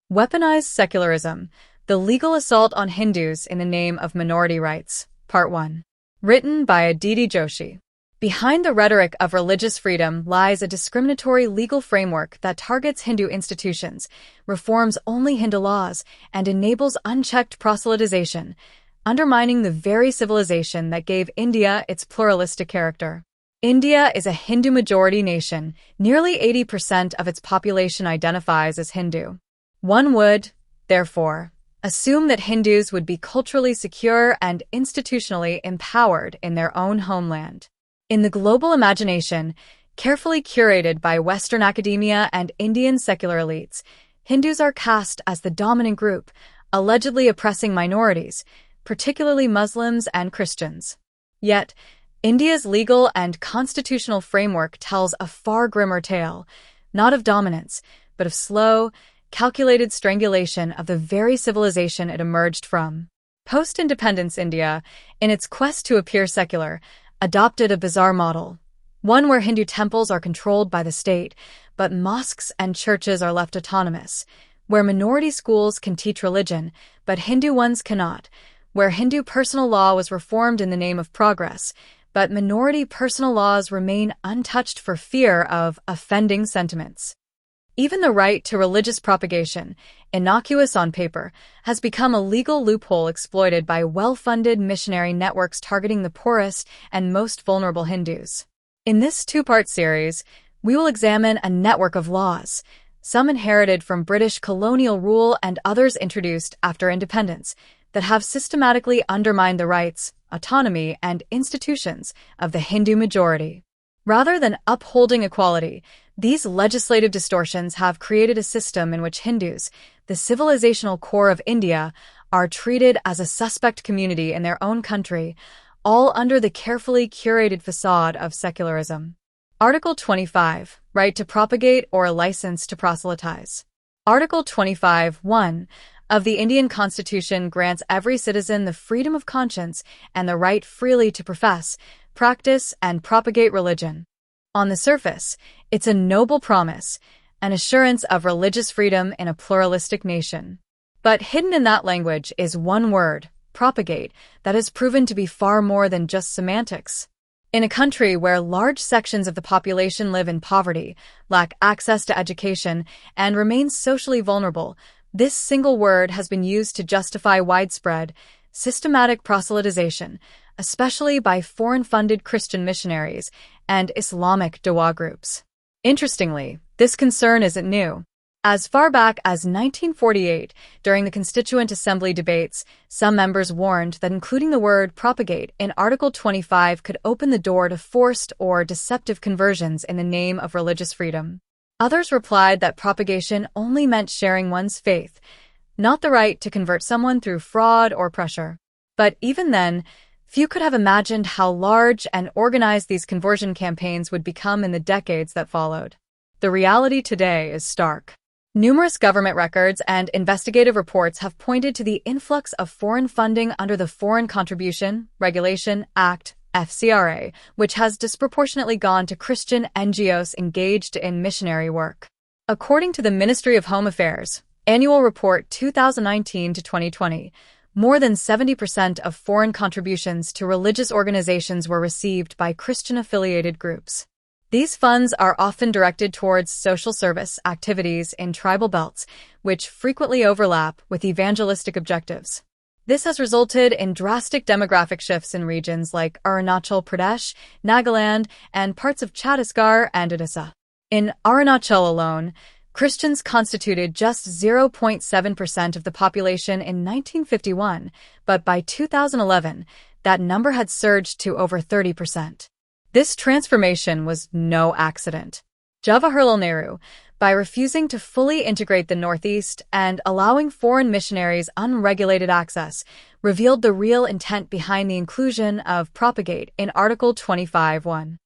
Weaponized Secularism, the legal assault on Hindus in the name of minority rights, Part 1. Written by Aditi Joshi. Behind the rhetoric of religious freedom lies a discriminatory legal framework that targets Hindu institutions, reforms only Hindu laws, and enables unchecked proselytization, undermining the very civilization that gave India its pluralistic character. India is a Hindu-majority nation. Nearly 80% of its population identifies as Hindu. One would, therefore, assume that Hindus would be culturally secure and institutionally empowered in their own homeland. In the global imagination, carefully curated by Western academia and Indian secular elites, Hindus are cast as the dominant group, allegedly oppressing minorities, particularly Muslims and Christians. Yet, India's legal and constitutional framework tells a far grimmer tale, not of dominance, but of slow, calculated strangulation of the very civilization it emerged from. Post-independence India, in its quest to appear secular, adopted a bizarre model, one where Hindu temples are controlled by the state, but mosques and churches are left autonomous, where minority schools can teach religion, but Hindu ones cannot, where Hindu personal law was reformed in the name of progress, but minority personal laws remain untouched for fear of offending sentiments. Even the right to religious propagation, innocuous on paper, has become a legal loophole exploited by well-funded missionary networks targeting the poorest and most vulnerable Hindus. In this two-part series, we will examine a network of laws, some inherited from British colonial rule and others introduced after independence, that have systematically undermined the rights, autonomy, and institutions of the Hindu majority. Rather than upholding equality, these legislative distortions have created a system in which Hindus, the civilizational core of India, are treated as a suspect community in their own country, all under the carefully curated facade of secularism. Article 25, right to propagate or a license to proselytize. Article 25(1) of the Indian Constitution grants every citizen the freedom of conscience and the right freely to profess, practice, and propagate religion. On the surface, it's a noble promise, an assurance of religious freedom in a pluralistic nation. But hidden in that language is one word, propagate, that has proven to be far more than just semantics. In a country where large sections of the population live in poverty, lack access to education, and remain socially vulnerable, this single word has been used to justify widespread, systematic proselytization, especially by foreign-funded Christian missionaries and Islamic Dawah groups. Interestingly, this concern isn't new. As far back as 1948, during the Constituent Assembly debates, some members warned that including the word propagate in Article 25 could open the door to forced or deceptive conversions in the name of religious freedom. Others replied that propagation only meant sharing one's faith, not the right to convert someone through fraud or pressure. But even then, few could have imagined how large and organized these conversion campaigns would become in the decades that followed. The reality today is stark. Numerous government records and investigative reports have pointed to the influx of foreign funding under the Foreign Contribution Regulation Act, FCRA, which has disproportionately gone to Christian NGOs engaged in missionary work. According to the Ministry of Home Affairs, Annual Report 2019 to 2020, more than 70% of foreign contributions to religious organizations were received by Christian-affiliated groups. These funds are often directed towards social service activities in tribal belts, which frequently overlap with evangelistic objectives. This has resulted in drastic demographic shifts in regions like Arunachal Pradesh, Nagaland, and parts of Chhattisgarh and Odisha. In Arunachal alone, Christians constituted just 0.7% of the population in 1951, but by 2011, that number had surged to over 30%. This transformation was no accident. Jawaharlal Nehru, by refusing to fully integrate the Northeast and allowing foreign missionaries unregulated access, revealed the real intent behind the inclusion of propagate in Article 25(1).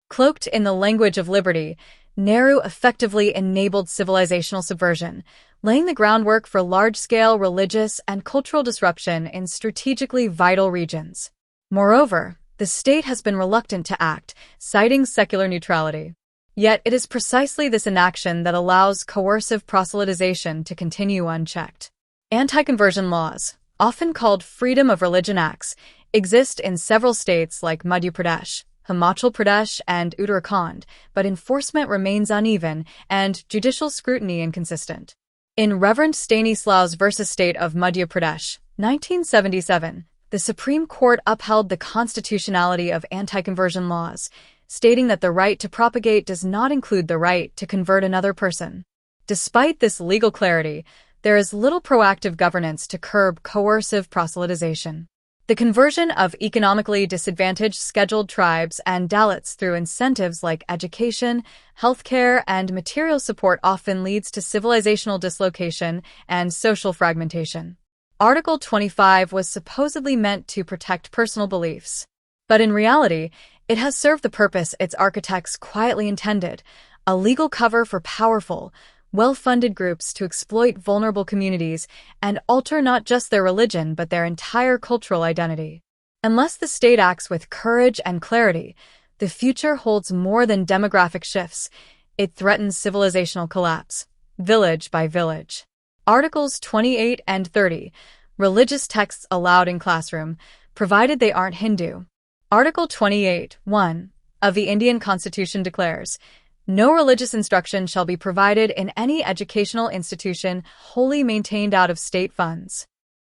Cloaked in the language of liberty, Nehru effectively enabled civilizational subversion, laying the groundwork for large-scale religious and cultural disruption in strategically vital regions. Moreover, the state has been reluctant to act, citing secular neutrality. Yet it is precisely this inaction that allows coercive proselytization to continue unchecked. Anti-conversion laws, often called freedom of religion acts, exist in several states like Madhya Pradesh, Himachal Pradesh, and Uttarakhand, but enforcement remains uneven and judicial scrutiny inconsistent. In Reverend Stanislaw's versus State of Madhya Pradesh, 1977, the Supreme Court upheld the constitutionality of anti-conversion laws, stating that the right to propagate does not include the right to convert another person. Despite this legal clarity, there is little proactive governance to curb coercive proselytization. The conversion of economically disadvantaged scheduled tribes and Dalits through incentives like education, healthcare, and material support often leads to civilizational dislocation and social fragmentation. Article 25 was supposedly meant to protect personal beliefs, but in reality, it has served the purpose its architects quietly intended: a legal cover for powerful, well-funded groups to exploit vulnerable communities and alter not just their religion but their entire cultural identity. Unless the state acts with courage and clarity, the future holds more than demographic shifts. It threatens civilizational collapse, village by village. Articles 28 and 30, religious texts allowed in classroom, provided they aren't Hindu. Article 28(1) of the Indian Constitution declares, "No religious instruction shall be provided in any educational institution wholly maintained out of state funds."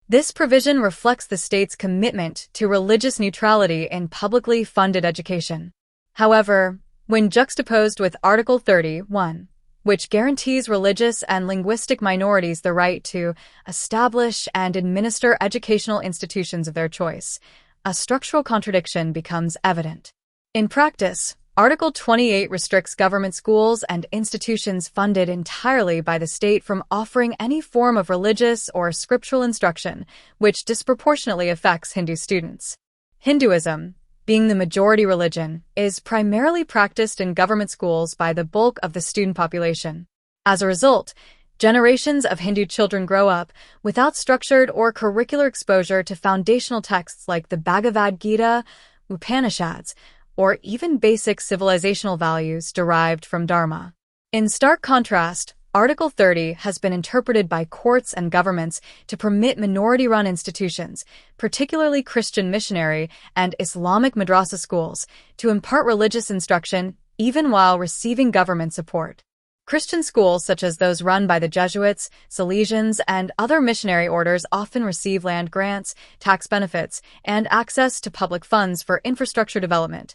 This provision reflects the state's commitment to religious neutrality in publicly funded education. However, when juxtaposed with Article 31, which guarantees religious and linguistic minorities the right to establish and administer educational institutions of their choice, a structural contradiction becomes evident. In practice, Article 28 restricts government schools and institutions funded entirely by the state from offering any form of religious or scriptural instruction, which disproportionately affects Hindu students. Hinduism, being the majority religion, is primarily practiced in government schools by the bulk of the student population. As a result, generations of Hindu children grow up without structured or curricular exposure to foundational texts like the Bhagavad Gita, Upanishads, or even basic civilizational values derived from Dharma. In stark contrast, Article 30 has been interpreted by courts and governments to permit minority-run institutions, particularly Christian missionary and Islamic madrasa schools, to impart religious instruction even while receiving government support. Christian schools, such as those run by the Jesuits, Salesians, and other missionary orders, often receive land grants, tax benefits, and access to public funds for infrastructure development,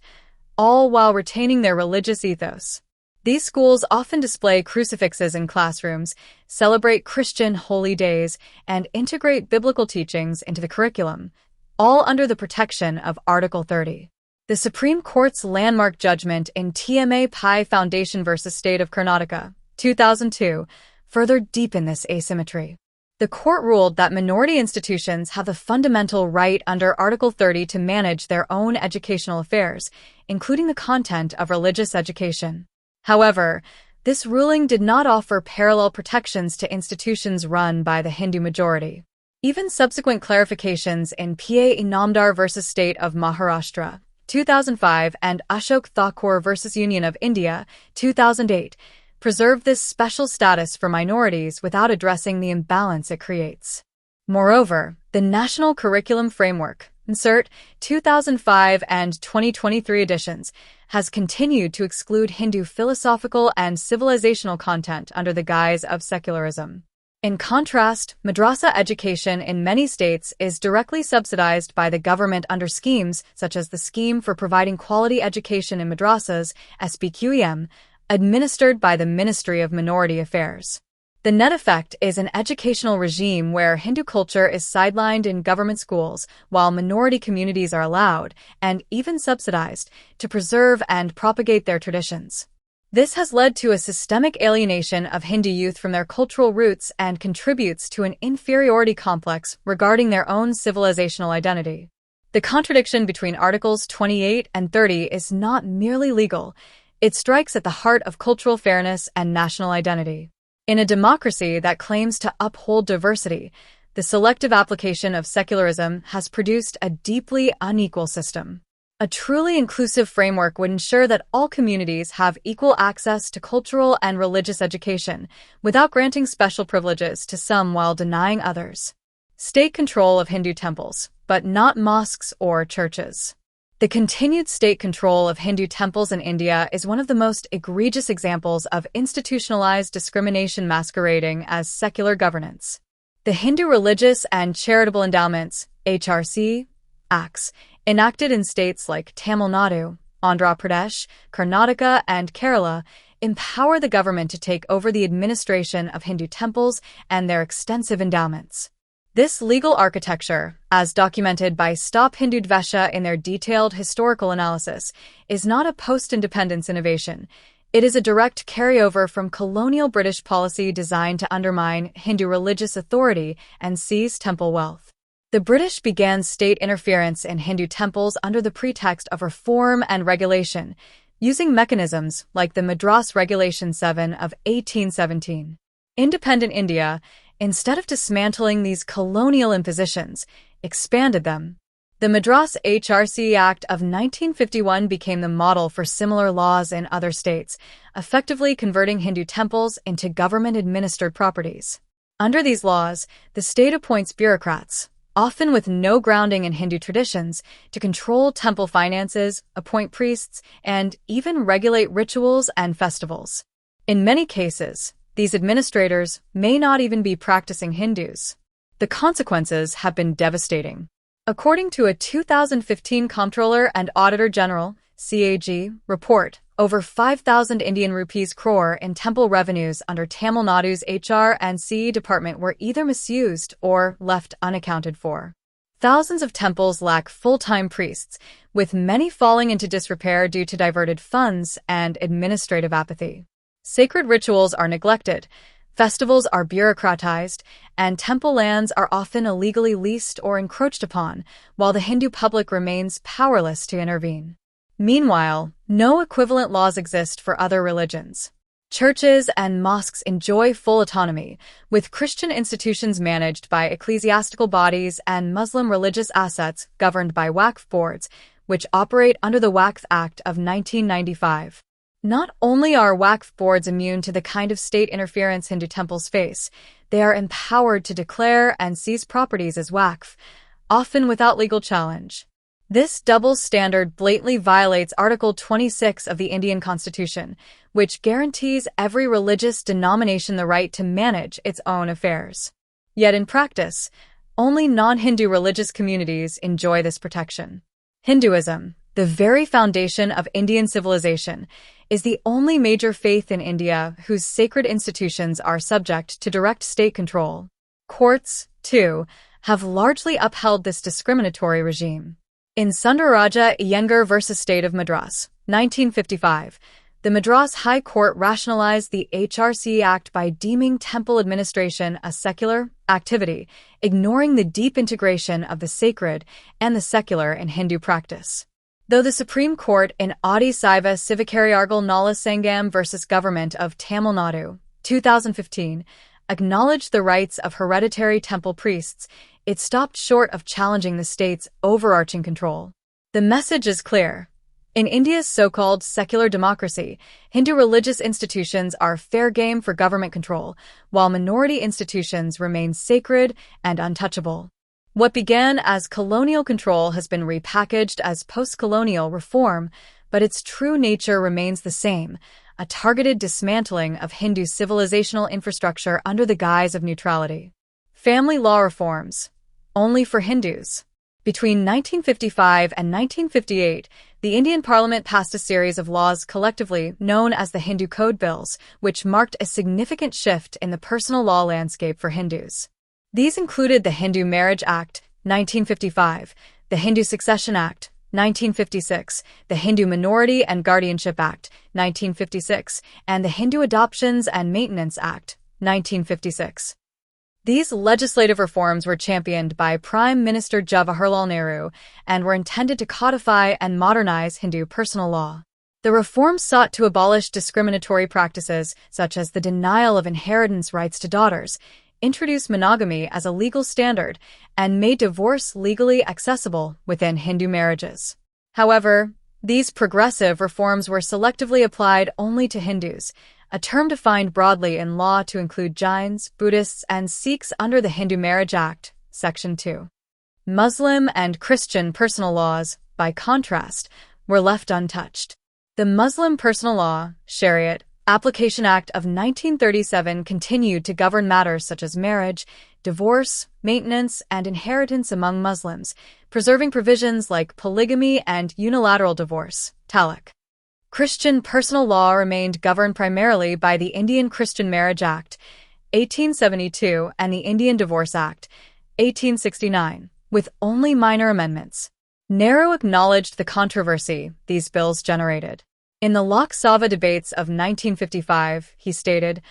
all while retaining their religious ethos. These schools often display crucifixes in classrooms, celebrate Christian holy days, and integrate biblical teachings into the curriculum, all under the protection of Article 30. The Supreme Court's landmark judgment in TMA Pi Foundation versus State of Karnataka, 2002, further deepened this asymmetry. The court ruled that minority institutions have the fundamental right under Article 30 to manage their own educational affairs, including the content of religious education. However, this ruling did not offer parallel protections to institutions run by the Hindu majority. Even subsequent clarifications in P.A. Inamdar versus State of Maharashtra, 2005, and Ashok Thakur versus Union of India, 2008, preserved this special status for minorities without addressing the imbalance it creates. Moreover, the National Curriculum Framework, insert 2005 and 2023 editions, has continued to exclude Hindu philosophical and civilizational content under the guise of secularism. In contrast, madrasa education in many states is directly subsidized by the government under schemes such as the Scheme for Providing Quality Education in Madrasas, SPQEM, administered by the Ministry of Minority Affairs. The net effect is an educational regime where Hindu culture is sidelined in government schools, while minority communities are allowed, and even subsidized, to preserve and propagate their traditions. This has led to a systemic alienation of Hindu youth from their cultural roots and contributes to an inferiority complex regarding their own civilizational identity. The contradiction between Articles 28 and 30 is not merely legal, it strikes at the heart of cultural fairness and national identity. In a democracy that claims to uphold diversity, the selective application of secularism has produced a deeply unequal system. A truly inclusive framework would ensure that all communities have equal access to cultural and religious education, without granting special privileges to some while denying others. State control of Hindu temples, but not mosques or churches. The continued state control of Hindu temples in India is one of the most egregious examples of institutionalized discrimination masquerading as secular governance. The Hindu Religious and Charitable Endowments (HRC) Acts, enacted in states like Tamil Nadu, Andhra Pradesh, Karnataka, and Kerala, empower the government to take over the administration of Hindu temples and their extensive endowments. This legal architecture, as documented by Stop Hindudvesha in their detailed historical analysis, is not a post-independence innovation. It is a direct carryover from colonial British policy designed to undermine Hindu religious authority and seize temple wealth. The British began state interference in Hindu temples under the pretext of reform and regulation, using mechanisms like the Madras Regulation 7 of 1817. Independent India, instead of dismantling these colonial impositions, expanded them. The Madras HRC Act of 1951 became the model for similar laws in other states, effectively converting Hindu temples into government-administered properties. Under these laws, the state appoints bureaucrats, often with no grounding in Hindu traditions, to control temple finances, appoint priests, and even regulate rituals and festivals. In many cases, these administrators may not even be practicing Hindus. The consequences have been devastating. According to a 2015 Comptroller and Auditor General (CAG) report, over 5,000 Indian rupees crore in temple revenues under Tamil Nadu's HR&C department were either misused or left unaccounted for. Thousands of temples lack full-time priests, with many falling into disrepair due to diverted funds and administrative apathy. Sacred rituals are neglected, festivals are bureaucratized, and temple lands are often illegally leased or encroached upon, while the Hindu public remains powerless to intervene. Meanwhile, no equivalent laws exist for other religions. Churches and mosques enjoy full autonomy, with Christian institutions managed by ecclesiastical bodies and Muslim religious assets governed by Waqf boards, which operate under the Waqf Act of 1995. Not only are Waqf boards immune to the kind of state interference Hindu temples face, they are empowered to declare and seize properties as Waqf, often without legal challenge. This double standard blatantly violates Article 26 of the Indian Constitution, which guarantees every religious denomination the right to manage its own affairs. Yet in practice, only non-Hindu religious communities enjoy this protection. Hinduism, the very foundation of Indian civilization, is the only major faith in India whose sacred institutions are subject to direct state control. Courts, too, have largely upheld this discriminatory regime. In Sundararaja Iyengar v. State of Madras, 1955, the Madras High Court rationalized the HRC Act by deeming temple administration a secular activity, ignoring the deep integration of the sacred and the secular in Hindu practice. Though the Supreme Court in Adi Saiva Sivakariyargal Nala Sangam v. Government of Tamil Nadu, 2015, acknowledged the rights of hereditary temple priests, it stopped short of challenging the state's overarching control. The message is clear. In India's so-called secular democracy, Hindu religious institutions are fair game for government control, while minority institutions remain sacred and untouchable. What began as colonial control has been repackaged as post-colonial reform, but its true nature remains the same, a targeted dismantling of Hindu civilizational infrastructure under the guise of neutrality. Family law reforms, only for Hindus. Between 1955 and 1958, the Indian Parliament passed a series of laws collectively known as the Hindu Code Bills, which marked a significant shift in the personal law landscape for Hindus. These included the Hindu Marriage Act, 1955, the Hindu Succession Act, 1956, the Hindu Minority and Guardianship Act, 1956, and the Hindu Adoptions and Maintenance Act, 1956. These legislative reforms were championed by Prime Minister Jawaharlal Nehru and were intended to codify and modernize Hindu personal law. The reforms sought to abolish discriminatory practices such as the denial of inheritance rights to daughters, introduce monogamy as a legal standard, and made divorce legally accessible within Hindu marriages. However, these progressive reforms were selectively applied only to Hindus, a term defined broadly in law to include Jains, Buddhists, and Sikhs under the Hindu Marriage Act, Section 2. Muslim and Christian personal laws, by contrast, were left untouched. The Muslim Personal Law, Shariat, Application Act of 1937 continued to govern matters such as marriage, divorce, maintenance, and inheritance among Muslims, preserving provisions like polygamy and unilateral divorce, talaq. Christian personal law remained governed primarily by the Indian Christian Marriage Act, 1872, and the Indian Divorce Act, 1869, with only minor amendments. Nehru acknowledged the controversy these bills generated. In the Lok Sabha debates of 1955, he stated,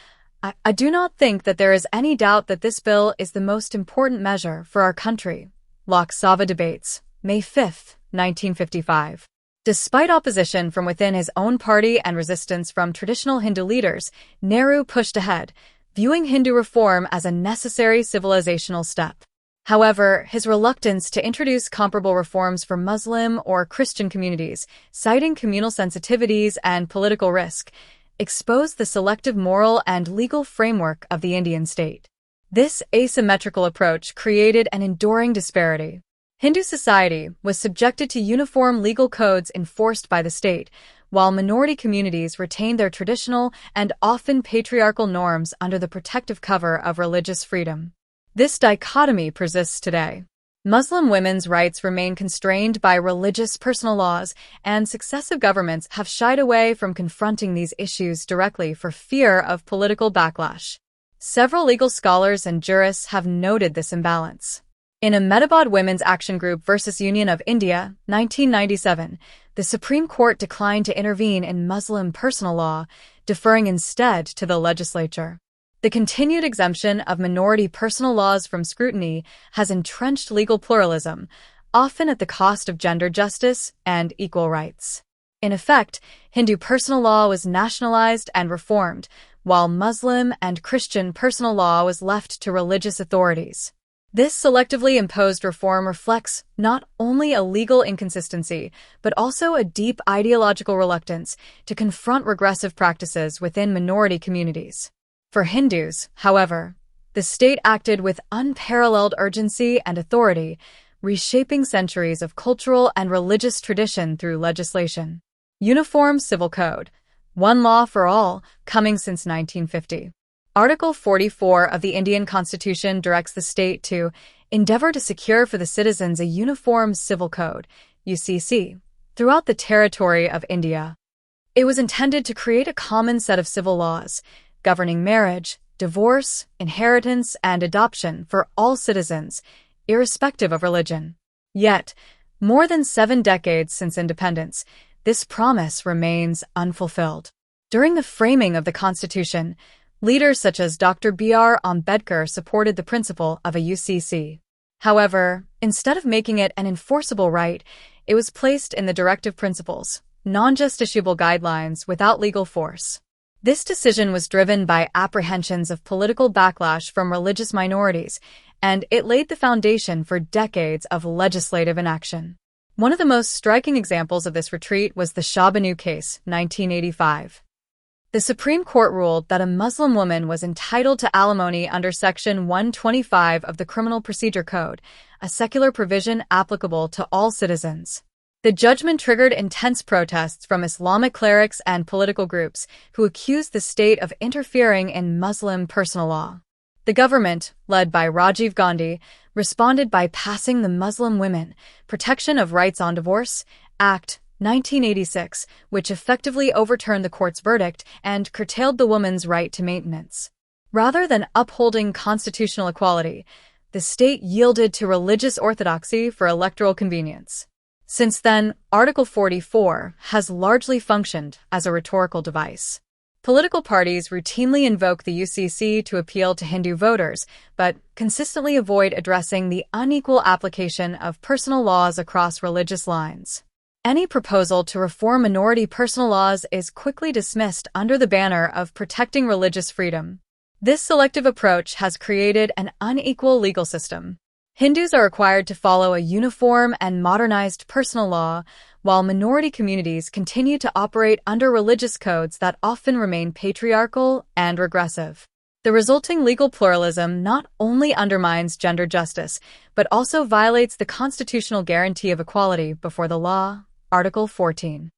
I do not think that there is any doubt that this bill is the most important measure for our country. Lok Sabha debates, May 5, 1955. Despite opposition from within his own party and resistance from traditional Hindu leaders, Nehru pushed ahead, viewing Hindu reform as a necessary civilizational step. However, his reluctance to introduce comparable reforms for Muslim or Christian communities, citing communal sensitivities and political risk, exposed the selective moral and legal framework of the Indian state. This asymmetrical approach created an enduring disparity. Hindu society was subjected to uniform legal codes enforced by the state, while minority communities retained their traditional and often patriarchal norms under the protective cover of religious freedom. This dichotomy persists today. Muslim women's rights remain constrained by religious personal laws, and successive governments have shied away from confronting these issues directly for fear of political backlash. Several legal scholars and jurists have noted this imbalance. In Ahmedabad Women's Action Group versus Union of India, 1997, the Supreme Court declined to intervene in Muslim personal law, deferring instead to the legislature. The continued exemption of minority personal laws from scrutiny has entrenched legal pluralism, often at the cost of gender justice and equal rights. In effect, Hindu personal law was nationalized and reformed, while Muslim and Christian personal law was left to religious authorities. This selectively imposed reform reflects not only a legal inconsistency, but also a deep ideological reluctance to confront regressive practices within minority communities. For Hindus, however, the state acted with unparalleled urgency and authority, reshaping centuries of cultural and religious tradition through legislation. Uniform Civil Code, one law for all, coming since 1950. Article 44 of the Indian Constitution directs the state to endeavor to secure for the citizens a uniform civil code, UCC, throughout the territory of India. It was intended to create a common set of civil laws, governing marriage, divorce, inheritance, and adoption for all citizens, irrespective of religion. Yet, more than 7 decades since independence, this promise remains unfulfilled. During the framing of the Constitution, leaders such as Dr. B.R. Ambedkar supported the principle of a UCC. However, instead of making it an enforceable right, it was placed in the directive principles, non-justiciable guidelines without legal force. This decision was driven by apprehensions of political backlash from religious minorities, and it laid the foundation for decades of legislative inaction. One of the most striking examples of this retreat was the Shah Banu case, 1985. The Supreme Court ruled that a Muslim woman was entitled to alimony under Section 125 of the Criminal Procedure Code, a secular provision applicable to all citizens. The judgment triggered intense protests from Islamic clerics and political groups who accused the state of interfering in Muslim personal law. The government, led by Rajiv Gandhi, responded by passing the Muslim Women Protection of Rights on Divorce Act, 1986, which effectively overturned the court's verdict and curtailed the woman's right to maintenance. Rather than upholding constitutional equality, the state yielded to religious orthodoxy for electoral convenience. Since then, Article 44 has largely functioned as a rhetorical device. Political parties routinely invoke the UCC to appeal to Hindu voters, but consistently avoid addressing the unequal application of personal laws across religious lines. Any proposal to reform minority personal laws is quickly dismissed under the banner of protecting religious freedom. This selective approach has created an unequal legal system. Hindus are required to follow a uniform and modernized personal law, while minority communities continue to operate under religious codes that often remain patriarchal and regressive. The resulting legal pluralism not only undermines gender justice, but also violates the constitutional guarantee of equality before the law, Article 14.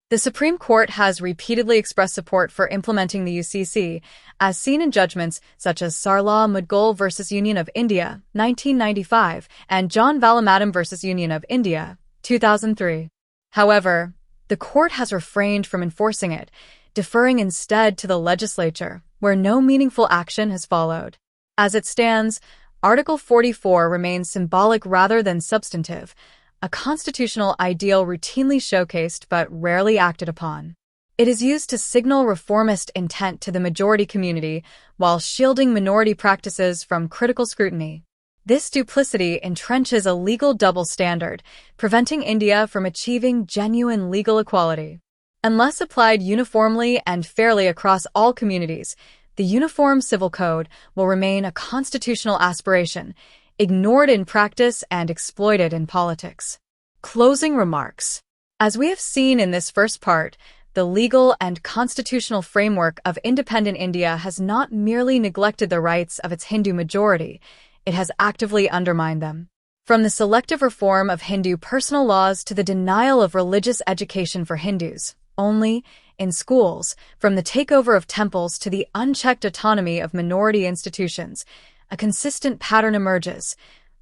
The Supreme Court has repeatedly expressed support for implementing the UCC, as seen in judgments such as Sarla Mudgol v. Union of India, 1995, and John Valamadam v. Union of India, 2003. However, the court has refrained from enforcing it, deferring instead to the legislature, where no meaningful action has followed. As it stands, Article 44 remains symbolic rather than substantive, a constitutional ideal routinely showcased but rarely acted upon. It is used to signal reformist intent to the majority community while shielding minority practices from critical scrutiny. This duplicity entrenches a legal double standard, preventing India from achieving genuine legal equality. Unless applied uniformly and fairly across all communities, the Uniform Civil Code will remain a constitutional aspiration, ignored in practice and exploited in politics. Closing remarks. As we have seen in this first part, the legal and constitutional framework of independent India has not merely neglected the rights of its Hindu majority, it has actively undermined them. From the selective reform of Hindu personal laws to the denial of religious education for Hindus, only in schools, from the takeover of temples to the unchecked autonomy of minority institutions, a consistent pattern emerges.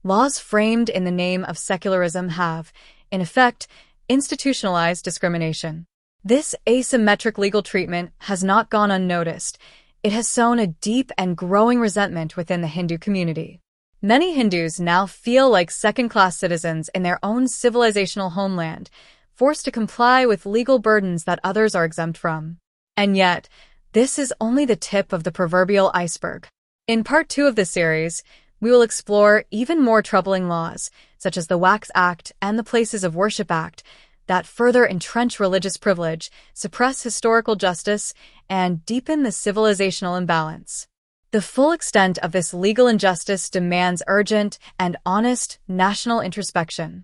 Laws framed in the name of secularism have, in effect, institutionalized discrimination. This asymmetric legal treatment has not gone unnoticed. It has sown a deep and growing resentment within the Hindu community. Many Hindus now feel like second-class citizens in their own civilizational homeland, forced to comply with legal burdens that others are exempt from. And yet, this is only the tip of the proverbial iceberg. In Part 2 of this series, we will explore even more troubling laws, such as the Wax Act and the Places of Worship Act, that further entrench religious privilege, suppress historical justice, and deepen the civilizational imbalance. The full extent of this legal injustice demands urgent and honest national introspection.